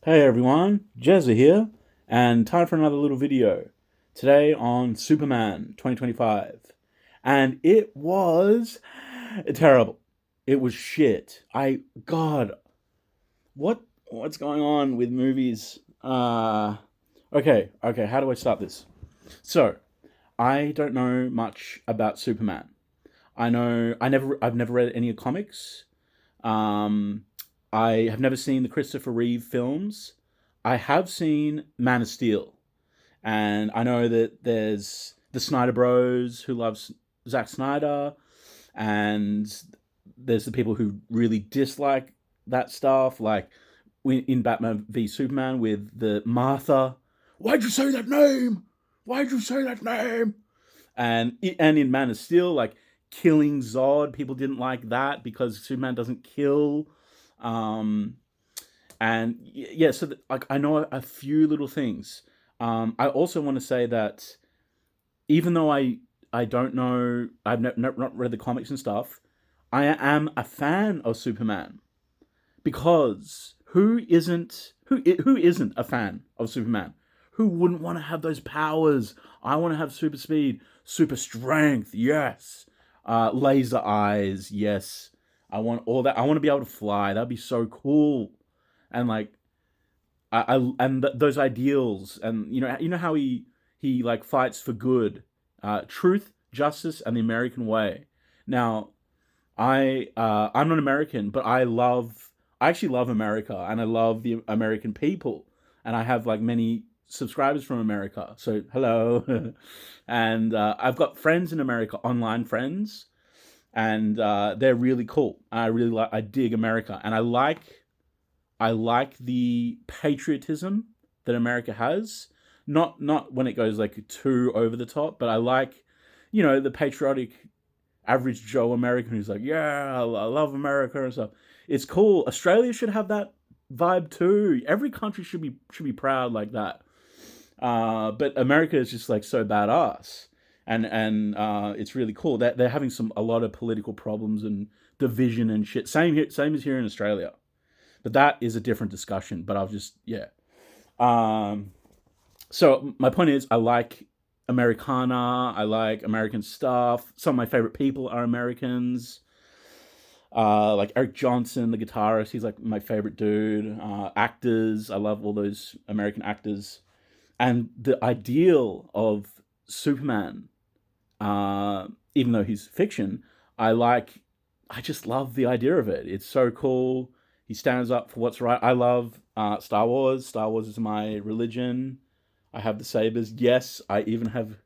Hey everyone, Jezza here, and time for another little video. Today on Superman 2025. And it was terrible. It was shit. God, what's going on with movies? Okay, how do I start this? So, I don't know much about Superman. I've never read any comics. Um, I have never seen the Christopher Reeve films. I have seen Man of Steel, and I know that there's the Snyder Bros who loves Zack Snyder, and there's the people who really dislike that stuff, like in Batman v Superman with the Martha. Why'd you say that name? Why'd you say that name? And in Man of Steel, like killing Zod, people didn't like that because Superman doesn't kill. Um, and yeah, so like I know a few little things. I also want to say that even though I don't know, not read the comics and stuff. I am a fan of Superman because who isn't a fan of Superman? Who wouldn't want to have those powers? I want to have super speed, super strength, yes. Laser eyes, yes. I want all that. I want to be able to fly. That'd be so cool. And like those ideals, and you know how he like fights for good, truth, justice, and the American way. Now, I'm not American, but I actually love America, and I love the American people, and I have like many subscribers from America. So hello, and I've got friends in America, online friends, and they're really cool. I dig America, and I like the patriotism that America has. Not when it goes like too over the top, but I like, the patriotic average Joe American who's like, yeah, I love America and stuff. It's cool. Australia should have that vibe too. Every country should be proud like that. But America is just like so badass, and it's really cool. That they're having a lot of political problems and division and shit. Same as here in Australia. But that is a different discussion. But I'll just yeah. Um, so my point is, I like Americana. I like American stuff. Some of my favorite people are Americans. Like Eric Johnson, the guitarist. He's like my favorite dude. Actors. I love all those American actors. And the ideal of Superman, even though he's fiction, I like. I just love the idea of it. It's so cool. He stands up for what's right. I love Star Wars. Star Wars is my religion. I have the sabers. Yes, I even have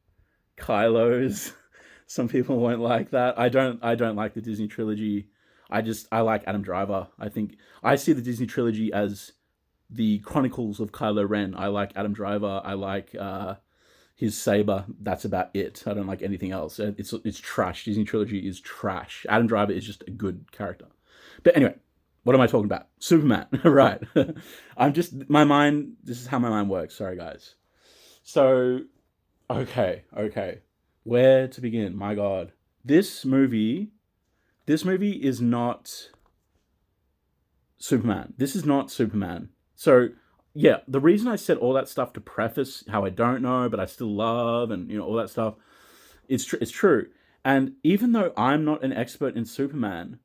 Kylo's. Some people won't like that. I don't like the Disney trilogy. I like Adam Driver. I think I see the Disney trilogy as the Chronicles of Kylo Ren. I like Adam Driver. I like his saber. That's about it. I don't like anything else. It's trash. Disney trilogy is trash. Adam Driver is just a good character. But anyway, what am I talking about? Superman. Right. I'm just my mind. This is how my mind works. Sorry, guys. So okay. Where to begin? My God, this movie, this movie is not Superman. This is not Superman. So yeah, the reason I said all that stuff to preface how I don't know, but I still love, and all that stuff, it's true. And even though I'm not an expert in Superman,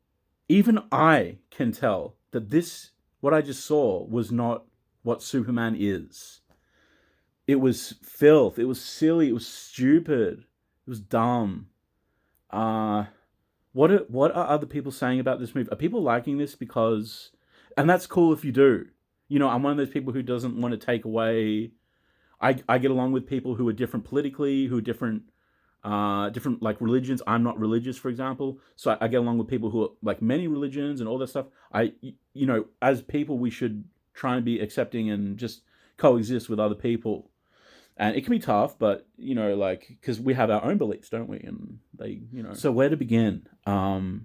even I can tell that this what I just saw was not what Superman is. It was filth. It was silly. It was stupid. It was dumb. Uh, what are other people saying about this movie? Are people liking this because, and that's cool if you do. I'm one of those people who doesn't want to take away. I get along with people who are different politically, who are different like religions. I'm not religious, for example, so I get along with people who are like many religions and all that stuff. As people, we should try and be accepting and just coexist with other people, and it can be tough, but like because we have our own beliefs, don't we? And they. So where to begin? I'll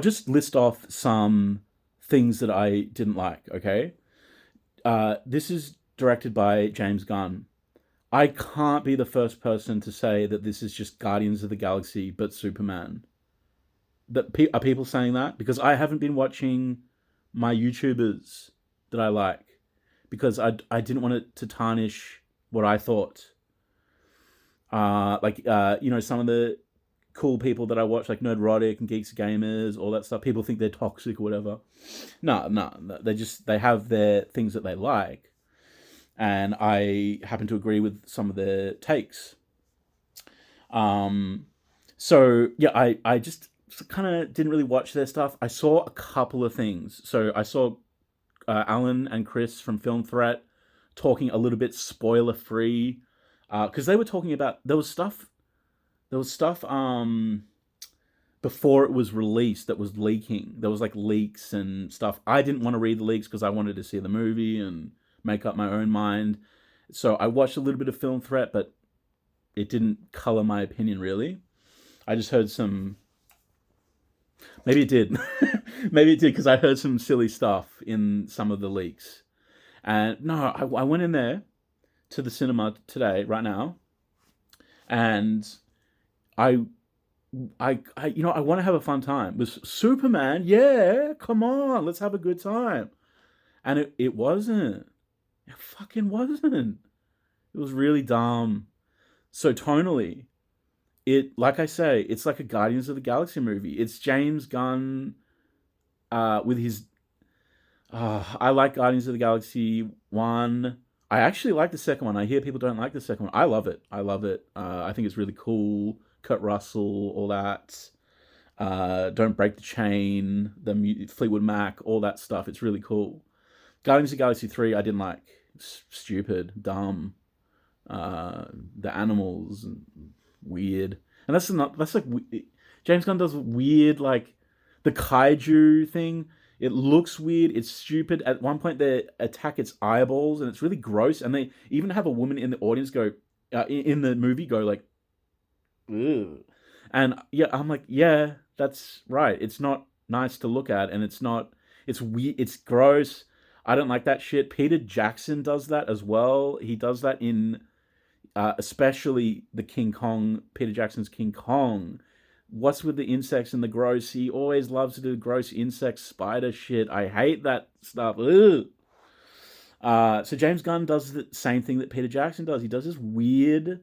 just list off some things that I didn't like. Okay, this is directed by James Gunn. I can't be the first person to say that this is just Guardians of the Galaxy but Superman. Are people saying that? Because I haven't been watching my YouTubers that I like, because I didn't want it to tarnish what I thought. Some of the cool people that I watch, like Nerdrotic and Geeks and Gamers, all that stuff. People think they're toxic or whatever. No, they have their things that they like, and I happen to agree with some of their takes. So yeah, I just kind of didn't really watch their stuff. I saw a couple of things. So I saw Alan and Chris from Film Threat talking a little bit spoiler free, because they were talking about there was stuff before it was released that was leaking. There was like leaks and stuff. I didn't want to read the leaks because I wanted to see the movie and make up my own mind. So I watched a little bit of Film Threat, but it didn't color my opinion really. I just heard some. Maybe it did. Maybe it did, because I heard some silly stuff in some of the leaks. And no, I went in there to the cinema today, right now, and I want to have a fun time. It was Superman? Yeah, come on, let's have a good time. And it wasn't. It fucking wasn't. It was really dumb. So tonally, like I say, it's like a Guardians of the Galaxy movie. It's James Gunn with his. I like Guardians of the Galaxy 1. I actually like the second one. I hear people don't like the second one. I love it. I think it's really cool. Kurt Russell, all that. Don't Break the Chain, the Fleetwood Mac, all that stuff. It's really cool. Guardians of the Galaxy 3, I didn't like. Stupid, dumb. The animals, weird. And that's like James Gunn does weird, like the kaiju thing. It looks weird. It's stupid. At one point, they attack its eyeballs, and it's really gross. And they even have a woman in the audience go, in the movie, go like, ugh. And yeah, I'm like, yeah, that's right. It's not nice to look at, and it's weird. It's gross. I don't like that shit. Peter Jackson does that as well. He does that in, especially the King Kong, Peter Jackson's King Kong. What's with the insects and the gross? He always loves to do gross insect spider shit. I hate that stuff. Ugh. So James Gunn does the same thing that Peter Jackson does. He does this weird,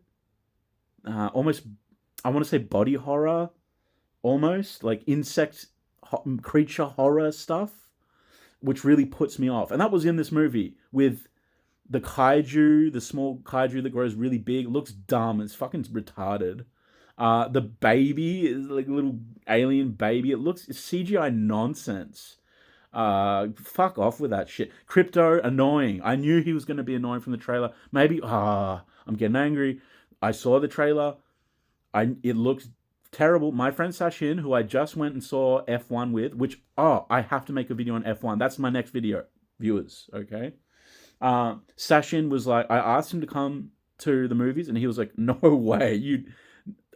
almost, I want to say body horror, almost like insect creature horror stuff, which really puts me off. And that was in this movie with the kaiju, the small kaiju that grows really big. It looks dumb. It's fucking retarded. The baby is like a little alien baby. It's CGI nonsense. Fuck off with that shit. Crypto, annoying. I knew he was going to be annoying from the trailer. Maybe, I'm getting angry. I saw the trailer. It looks terrible. My friend Sashin, who I just went and saw F1 with, which, I have to make a video on F1. That's my next video, viewers, okay? Sashin was like, I asked him to come to the movies, and he was like, no way,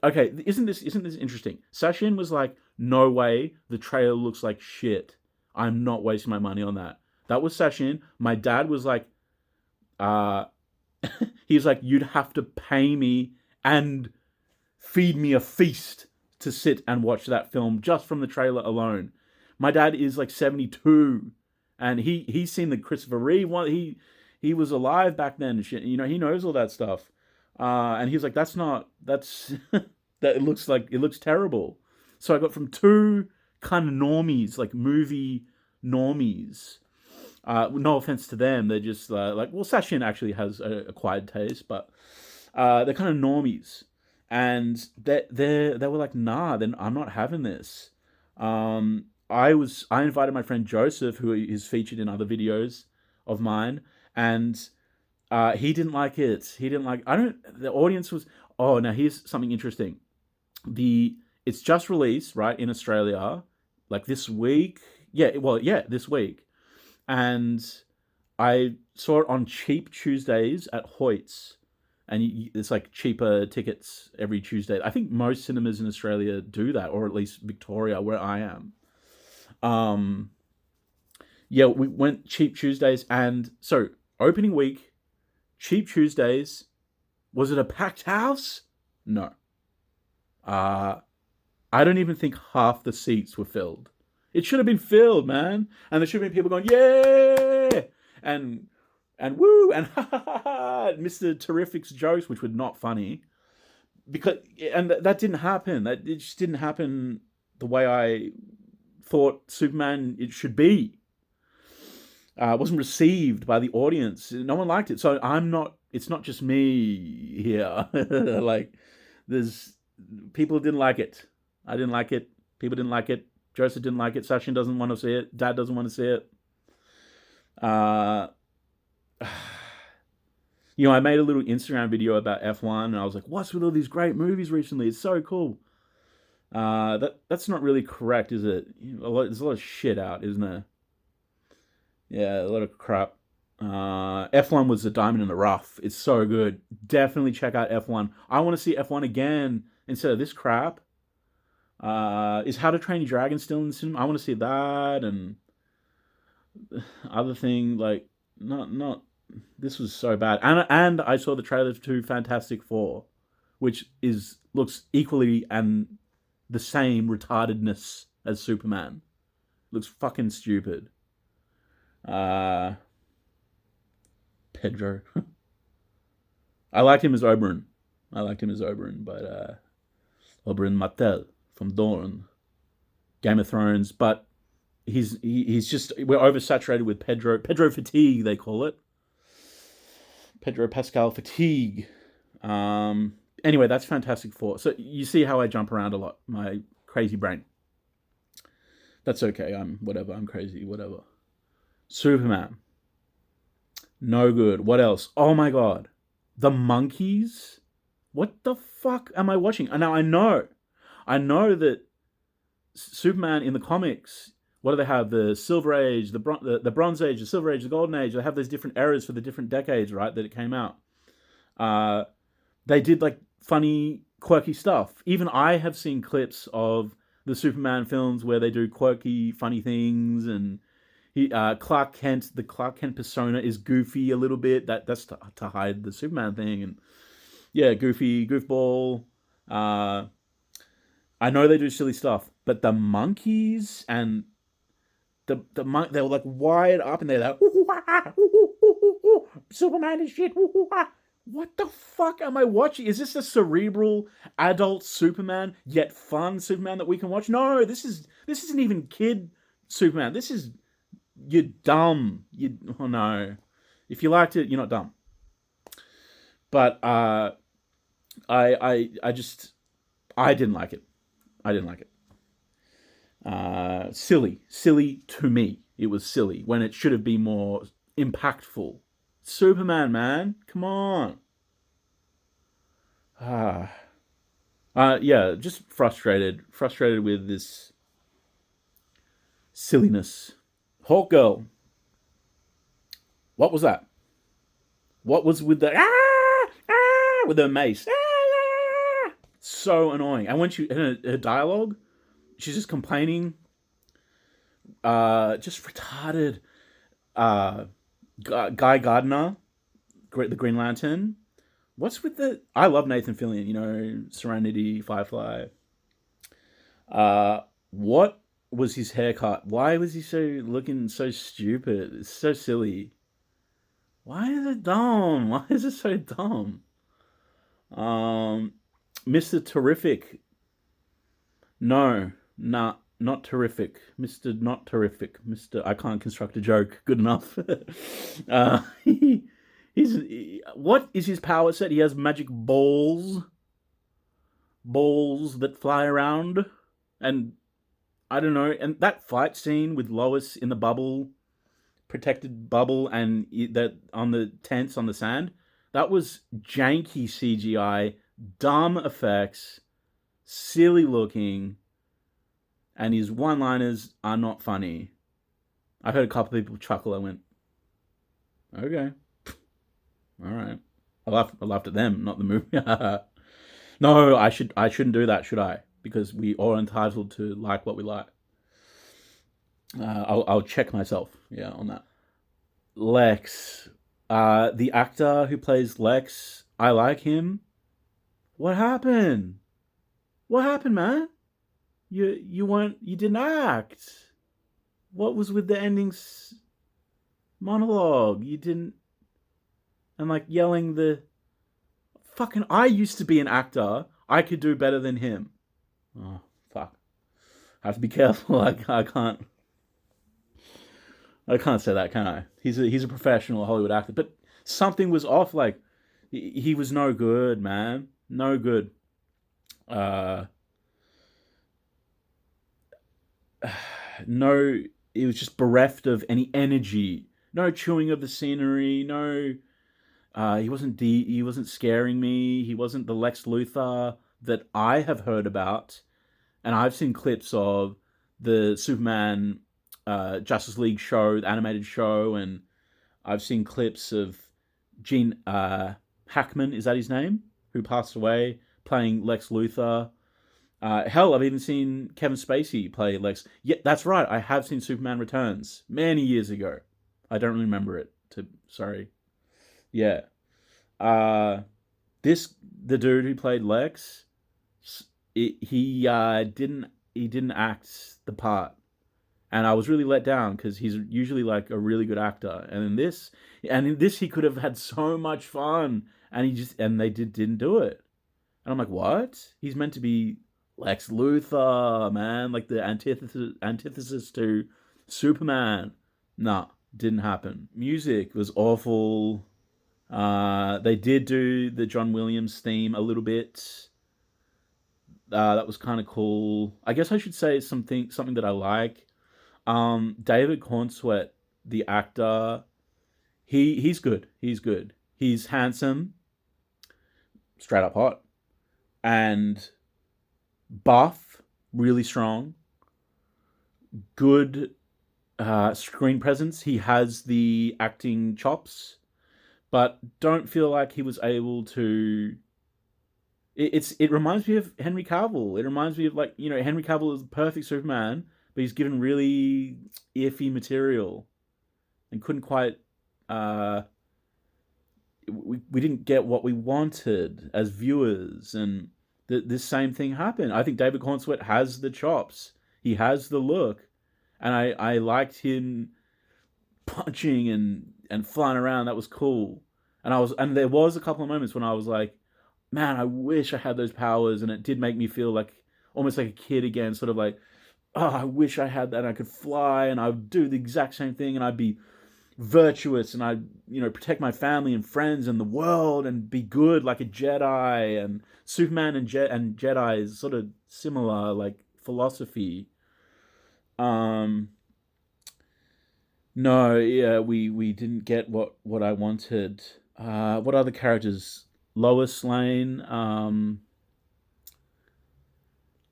okay, isn't this interesting? Sashin was like, no way, the trailer looks like shit. I'm not wasting my money on that. That was Sashin. My dad was like, he's like, you'd have to pay me and feed me a feast to sit and watch that film just from the trailer alone. My dad is like 72, and he's seen the Christopher Reeve one. He was alive back then and shit. He knows all that stuff. And he was like, that's that it looks terrible. So I got from two kind of normies, like movie normies. No offense to them, they're just well, Sashin actually has a quiet taste, but they're kind of normies, and they were like, nah, then I'm not having this. I invited my friend Josef, who is featured in other videos of mine, and he didn't like it. The audience was. Oh, now here's something interesting. It's just released, right, in Australia, like this week. This week. And I saw it on Cheap Tuesdays at Hoyt's. And it's like cheaper tickets every Tuesday. I think most cinemas in Australia do that, or at least Victoria, where I am. We went Cheap Tuesdays, and so opening week, Cheap Tuesdays, was it a packed house? No. I don't even think half the seats were filled. It should have been filled, man. And there should have been people going, yeah! and woo and ha ha ha ha, Mr. Terrific's jokes, which were not funny, because that didn't happen. That it just didn't happen the way I thought Superman it should be. Wasn't received by the audience. No one liked it. So it's not just me here. Like, there's people didn't like it. I didn't like it. People didn't like it. Joseph didn't like it. Sashin doesn't want to see it. Dad doesn't want to see it. I made a little Instagram video about F1, and I was like, what's with all these great movies recently? It's so cool. That's not really correct, is it? There's a lot of shit out, isn't there? Yeah, a lot of crap. F1 was a diamond in the rough. It's so good. Definitely check out F1. I want to see F1 again instead of this crap. Is How to Train Your Dragon still in the cinema? I want to see that, and other thing, like, not this was so bad. And I saw the trailer to Fantastic Four, which looks equally and the same retardedness as Superman. Looks fucking stupid. Pedro. I liked him as Oberyn. But Oberyn Martell from Dawn, Game of Thrones. But he's just, we're oversaturated with Pedro fatigue, they call it. Pedro Pascal fatigue. Anyway, that's Fantastic Four. So you see how I jump around a lot. My crazy brain. That's okay. I'm crazy. Whatever. Superman. No good. What else? Oh my god. The Monkeys? What the fuck am I watching? Now I know that Superman in the comics, what do they have? The Silver Age, the Bronze Age, the Silver Age, the Golden Age. They have those different eras for the different decades, right, that it came out. They did like funny, quirky stuff. Even I have seen clips of the Superman films where they do quirky, funny things, and Clark Kent, the Clark Kent persona is goofy a little bit. That's to hide the Superman thing, and yeah, goofy, goofball. I know they do silly stuff, but the Monkeys and they were like wired up, and they're like Superman is shit. What the fuck am I watching? Is this a cerebral adult Superman yet fun Superman that we can watch? No, this isn't even kid Superman. This is, you're dumb. Oh no. If you liked it, you're not dumb. But I didn't like it. Silly to me. It was silly when it should have been more impactful. Superman, man, come on. Yeah, just frustrated with this silliness. Hawk Girl. What was that? What was with the with her mace? So annoying. And when her dialogue, she's just complaining. Just retarded. Guy Gardner, the Green Lantern. What's with the? I love Nathan Fillion. Serenity, Firefly. What was his haircut? Why was he looking so stupid? It's so silly. Why is it dumb? Why is it so dumb? Mr. Terrific. No, nah, not terrific. Mr. Not Terrific. Mr. I can't construct a joke good enough. What is his power set? He has magic balls that fly around, and I don't know. And that fight scene with Lois in the bubble, protected bubble, and that on the tents on the sand, that was janky CGI, dumb effects, silly looking, and his one-liners are not funny. I heard a couple of people chuckle. I went, okay, all right. I laughed at them, not the movie. No, I shouldn't do that, should I? Because we are entitled to like what we like. I'll check myself, on that. Lex, the actor who plays Lex, I like him. What happened? What happened, man? You didn't act. What was with the endings? monologue. You didn't, and like yelling the fucking. I used to be an actor. I could do better than him. Oh fuck! I have to be careful. I can't. I can't say that, can I? He's a professional Hollywood actor, but something was off. Like he was no good, man. No good. Uh, no, it was just bereft of any energy. No chewing of the scenery. No, he wasn't scaring me. He wasn't the Lex Luthor that I have heard about, and I've seen clips of the Superman Justice League show, the animated show, and I've seen clips of Gene Hackman, is that his name? Who passed away playing Lex Luthor. Hell, I've even seen Kevin Spacey play Lex. Yeah, that's right. I have seen Superman Returns many years ago. I don't really remember it. Sorry. Yeah. Uh, the dude who played Lex, he didn't act the part, and I was really let down because he's usually like a really good actor, and in this he could have had so much fun, and they didn't do it, and I'm like, what? He's meant to be Lex Luthor, man, like the antithesis to Superman. Nah, didn't happen. Music was awful. They did do the John Williams theme a little bit. That was kind of cool. I guess I should say something that I like. David Cornsweet, the actor, he's good. He's good. He's handsome, straight up hot, and buff, really strong, good screen presence. He has the acting chops, but don't feel like he was able to. It reminds me of Henry Cavill. It reminds me of, like, Henry Cavill is the perfect Superman, but he's given really iffy material and couldn't quite. We didn't get what we wanted as viewers, and this same thing happened. I think David Cornsweet has the chops. He has the look, and I liked him punching and flying around. That was cool. And there was a couple of moments when I was like, man, I wish I had those powers, and it did make me feel like almost like a kid again, sort of like, oh, I wish I had that, and I could fly, and I would do the exact same thing, and I'd be virtuous, and I'd protect my family and friends and the world, and be good like a Jedi. And Superman and Jedi is sort of similar, like, philosophy. Um, no, yeah, we didn't get what I wanted. What other characters? Lois Lane.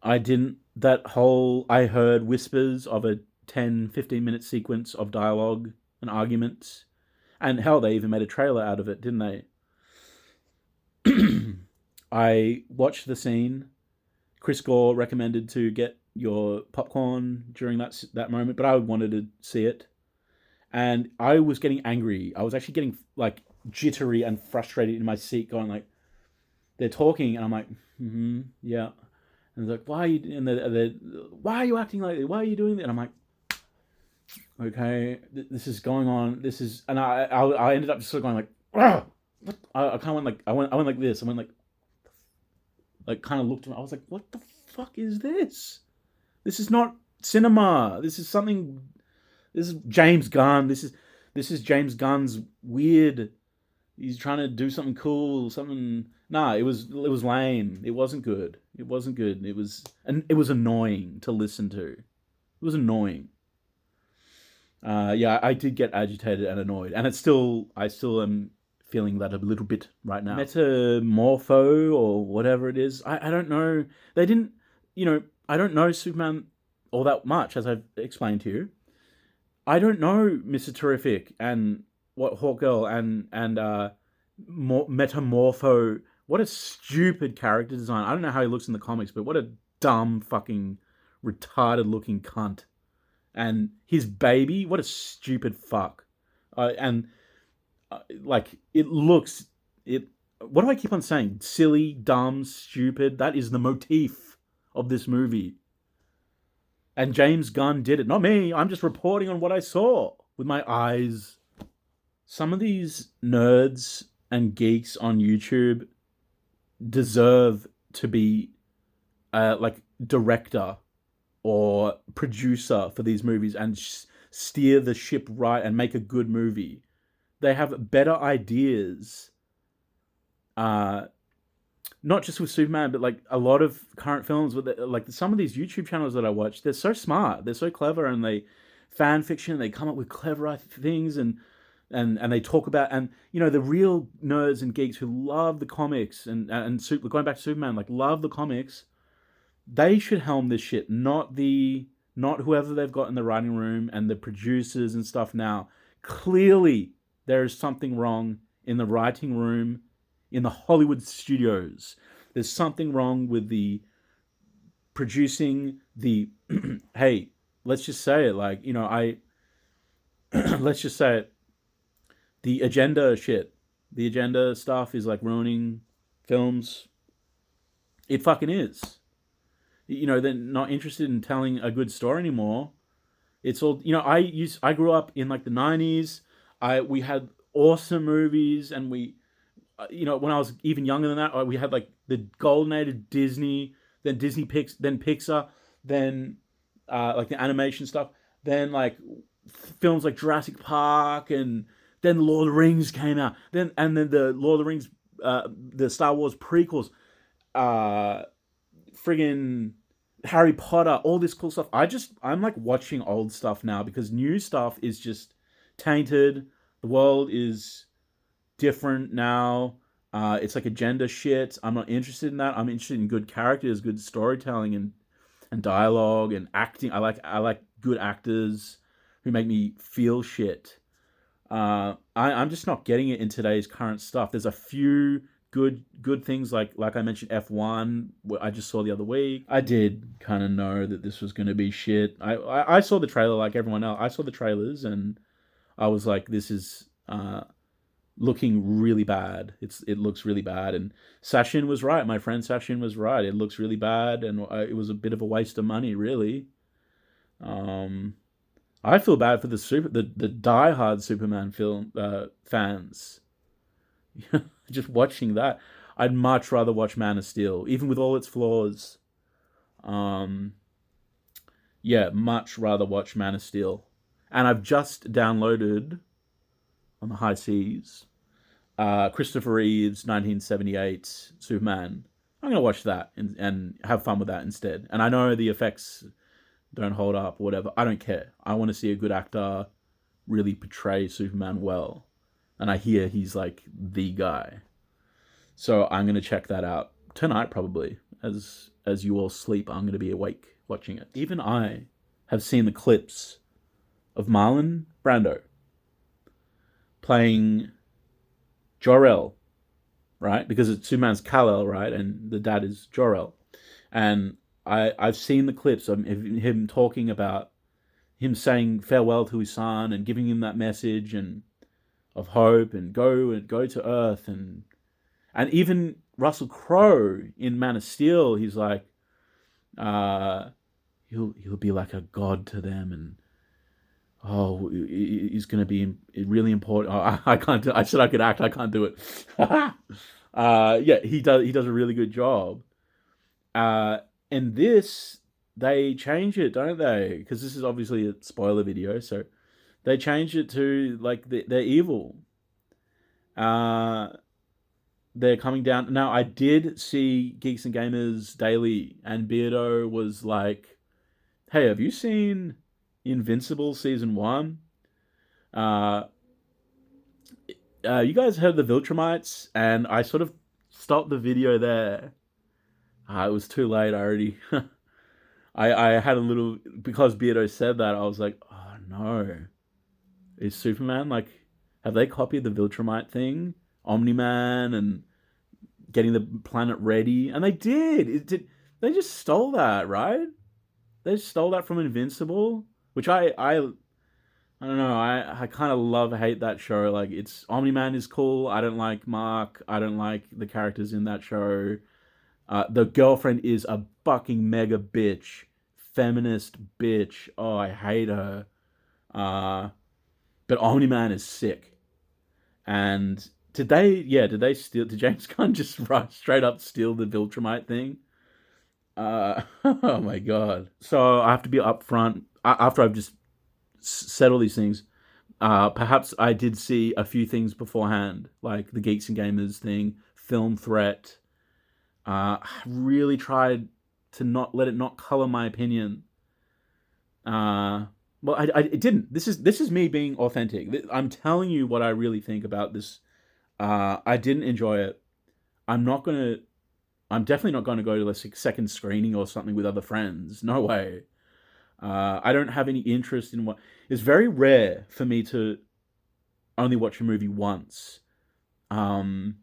I didn't. I heard whispers of a 10-15 minute sequence of dialogue and arguments. And hell, they even made a trailer out of it, didn't they? I watched the scene. Chris Gore recommended to get your popcorn during that moment, but I wanted to see it. And I was getting angry. I was actually getting, like, jittery and frustrated in my seat, going like, they're talking, and I'm like, yeah. And they're like, why are you? And why are you acting like that? Why are you doing that? And I'm like, okay, this is going on. This is, and I ended up just sort of going like, ugh! What? I kind of went like, I went like this. I went like kind of looked around. I was like, what the fuck is this? This is not cinema. This is something. This is James Gunn. This is James Gunn's weird. He's trying to do something cool, something. Nah, it was lame. It wasn't good. It wasn't good. It was annoying to listen to. It was annoying. Yeah, I did get agitated and annoyed, and I still am feeling that a little bit right now. Metamorpho or whatever it is. I don't know. They didn't. I don't know Superman all that much, as I've explained to you. I don't know Mr. Terrific and what Hawkgirl and Metamorpho. What a stupid character design. I don't know how he looks in the comics, but what a dumb fucking retarded looking cunt. And his baby, what a stupid fuck. Like, it looks, what do I keep on saying? Silly, dumb, stupid. That is the motif of this movie. And James Gunn did it. Not me. I'm just reporting on what I saw with my eyes. some of these nerds and geeks on YouTube deserve to be like director or producer for these movies and steer the ship right and make a good movie. They have better ideas. Not just with Superman, but like a lot of current films with like some of these YouTube channels that I watch, they're so smart, they're so clever, and they fan fiction, they come up with clever things, and they talk about, and you know, the real nerds and geeks who love the comics and going back to Superman, like love the comics, they should helm this shit, not whoever they've got in the writing room and the producers and stuff now. Clearly, there is something wrong in the writing room in the Hollywood studios. There's something wrong with the producing, the hey, let's just say it, like, you know, let's just say it, the agenda shit, the agenda stuff is like ruining films. It fucking is. You know, they're not interested in telling a good story anymore. It's all, you know, I grew up in like the 90s. We had awesome movies, and we, you know, when I was even younger than that, we had like the golden age of Disney, then then Pixar, then like the animation stuff, then like films like Jurassic Park, and then Lord of the Rings came out, then the Lord of the Rings, the Star Wars prequels, friggin' Harry Potter, all this cool stuff. I'm like watching old stuff now because new stuff is just tainted. The world is different now. It's like agenda shit. I'm not interested in that. I'm interested in good characters, good storytelling, and dialogue and acting. I like good actors who make me feel shit. I'm just not getting it in today's current stuff. There's a few good things like I mentioned F1, what I just saw the other week. I did kind of know that this was going to be shit. I saw the trailer like everyone else. I saw the trailers and I was like, this is looking really bad. It looks really bad, and Sashin was right. My friend Sashin was right. It looks really bad, and it was a bit of a waste of money, really. I feel bad for the diehard Superman film fans. Just watching that, I'd much rather watch Man of Steel, even with all its flaws. Yeah, much rather watch Man of Steel, and I've just downloaded on the high seas Christopher Reeve's 1978 Superman. I'm gonna watch that and have fun with that instead. And I know the effects don't hold up or whatever. I don't care. I want to see a good actor really portray Superman well. And I hear he's like the guy. So I'm gonna check that out tonight probably. As you all sleep, I'm gonna be awake watching it. Even I have seen the clips of Marlon Brando playing Jor-El, right? Because it's Superman's Kal-El, right? And the dad is Jor-El. And I've seen the clips of him talking about him saying farewell to his son and giving him that message and of hope and go to Earth, and even Russell Crowe in Man of Steel, he's like, he'll be like a god to them, and he's going to be really important. I can't do, I said I could act, I can't do it. Yeah, he does a really good job. And this, they change it, don't they? Because this is obviously a spoiler video, so they change it to like they're evil. They're coming down. Now, I did see Geeks and Gamers Daily, and Beardo was like, hey, have you seen Invincible Season 1? You guys heard the Viltrumites? And I sort of stopped the video there. It was too late. I already... I had a little... Because Beardo said that, I was like, oh no. Is Superman, like... Have they copied the Viltrumite thing? Omni-Man and getting the planet ready? And they did. They just stole that, right? They stole that from Invincible, which I don't know. I kind of love hate that show. Like, it's Omni-Man is cool. I don't like Mark. I don't like the characters in that show. The girlfriend is a fucking mega bitch, feminist bitch. Oh, I hate her. But Omni-Man is sick. And did they steal? Did James Gunn just straight up steal the Viltrumite thing? Oh my god! So I have to be upfront after I've just said all these things. Perhaps I did see a few things beforehand, like the Geeks and Gamers thing, Film Threat. I really tried to not let it not color my opinion. Uh, well, it didn't. This is me being authentic. I'm telling you what I really think about this. I didn't enjoy it. I'm not gonna. I'm definitely not going to go to a second screening or something with other friends. No way. I don't have any interest in what. It's very rare for me to only watch a movie once. Um,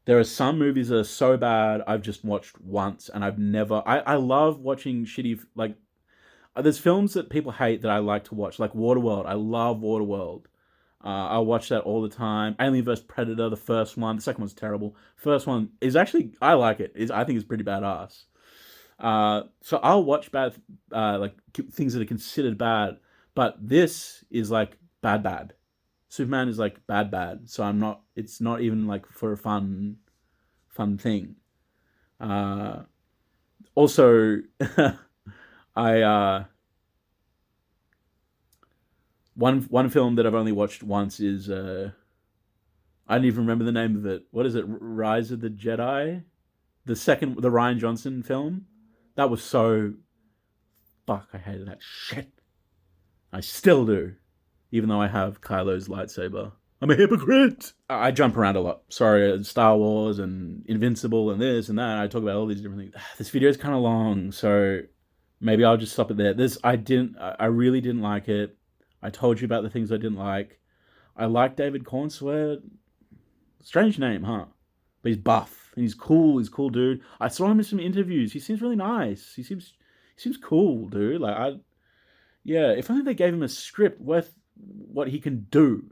there are some movies that are so bad I've just watched once, and I've never. I love watching shitty like. There's films that people hate that I like to watch, like Waterworld. I love Waterworld. I watch that all the time. Alien vs Predator, the first one. The second one's terrible. First one is actually I like it. I think it's pretty badass. So I'll watch bad, like things that are considered bad, but this is like bad. Superman is like bad. So I'm not. It's not even like for a fun thing. Uh, Also, I one film that I've only watched once is I don't even remember the name of it. What is it? Rise of the Jedi, the Ryan Johnson film. That was so fuck. I hated that shit. I still do, even though I have Kylo's lightsaber. I'm a hypocrite. I jump around a lot. Sorry, Star Wars and Invincible and this and that. I talk about all these different things. This video is kind of long, so maybe I'll just stop it there. I really didn't like it. I told you about the things I didn't like. I like David Cornswear. Strange name, huh? But he's buff and he's cool. He's a cool dude. I saw him in some interviews. He seems really nice. He seems cool, dude. Yeah. If only they gave him a script worth what he can do.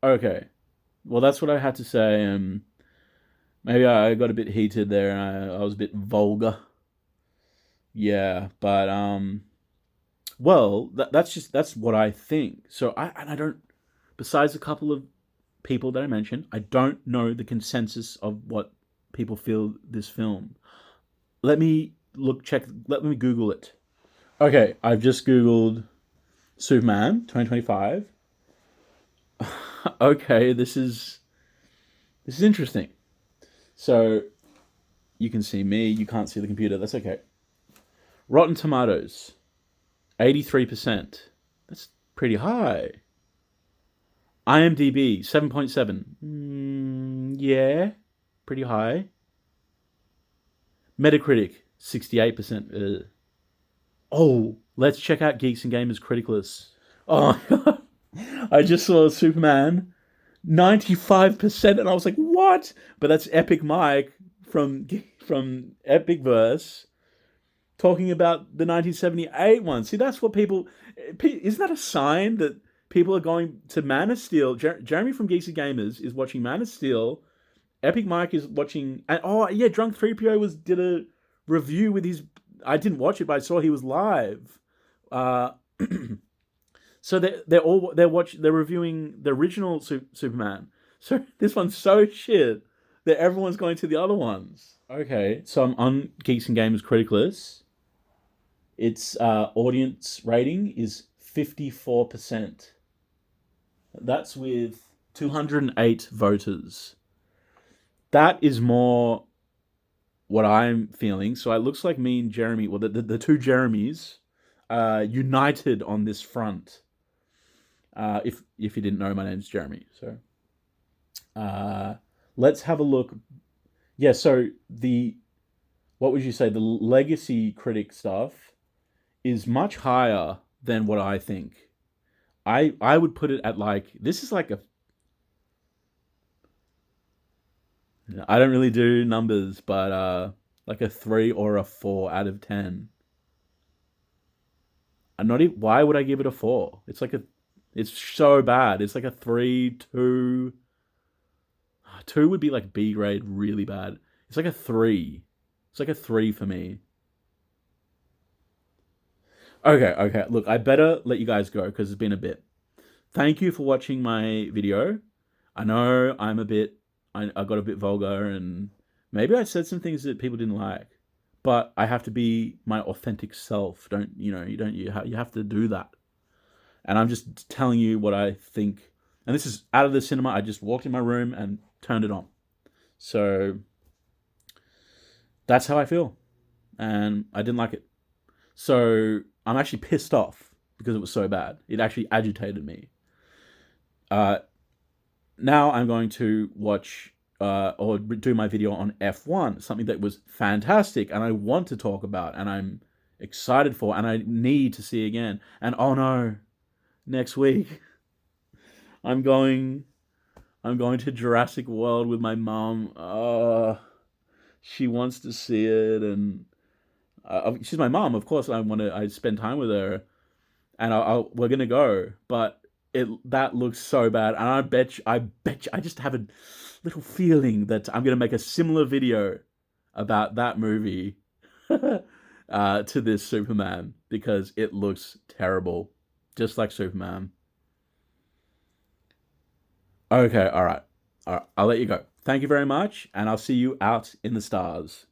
Okay. Well, that's what I had to say. Maybe I got a bit heated there and I was a bit vulgar. Yeah, but well, that's what I think. So I don't. Besides a couple of people that I mentioned, I don't know the consensus of what people feel this film. Let me check. Let me Google it. Okay, I've just Googled Superman 2025. Okay, this is interesting. So you can see me. You can't see the computer. That's okay. Rotten Tomatoes, 83%. That's pretty high. IMDb, 7.7. Yeah, pretty high. Metacritic, 68%. Oh, let's check out Geeks and Gamers Critical List. Oh, I just saw Superman, 95%, and I was like, what? But that's Epic Mike from Epicverse talking about the 1978 one. See, that's what people. Isn't that a sign that people are going to Man of Steel? Jeremy from Geeks and Gamers is watching Man of Steel. Epic Mike is watching. And, oh yeah, Drunk 3PO did a review with his. I didn't watch it, but I saw he was live. So they're reviewing the original Superman. So this one's so shit that everyone's going to the other ones. Okay, so I'm on Geeks and Gamers Critical List. Its audience rating is 54%. That's with 208 voters. That is more what I'm feeling. So it looks like me and Jeremy, well, the two Jeremys, united on this front. If you didn't know, my name's Jeremy. So let's have a look. Yeah, so what would you say? The legacy critic stuff is much higher than what I think. I would put it at this is like I don't really do numbers, but like a 3 or a 4 out of 10. I'm not even, why would I give it a 4? It's so bad. It's like a 3, 2. 2 would be like B grade, really bad. It's like a 3. It's like a 3 for me. Okay. Look, I better let you guys go because it's been a bit. Thank you for watching my video. I know I got a bit vulgar, and maybe I said some things that people didn't like, but I have to be my authentic self. Don't, you have to do that. And I'm just telling you what I think. And this is out of the cinema. I just walked in my room and turned it on. So that's how I feel. And I didn't like it. So I'm actually pissed off because it was so bad. It actually agitated me. Uh, Now I'm going to watch or do my video on F1, something that was fantastic and I want to talk about and I'm excited for and I need to see again. And oh no, next week I'm going I'm going to Jurassic World with my mom. She wants to see it, and she's my mom. Of course, I spend time with her, and we're gonna go. But that looks so bad, and I just have a little feeling that I'm gonna make a similar video about that movie to this Superman because it looks terrible, just like Superman. Okay, all right. All right, I'll let you go. Thank you very much, and I'll see you out in the stars.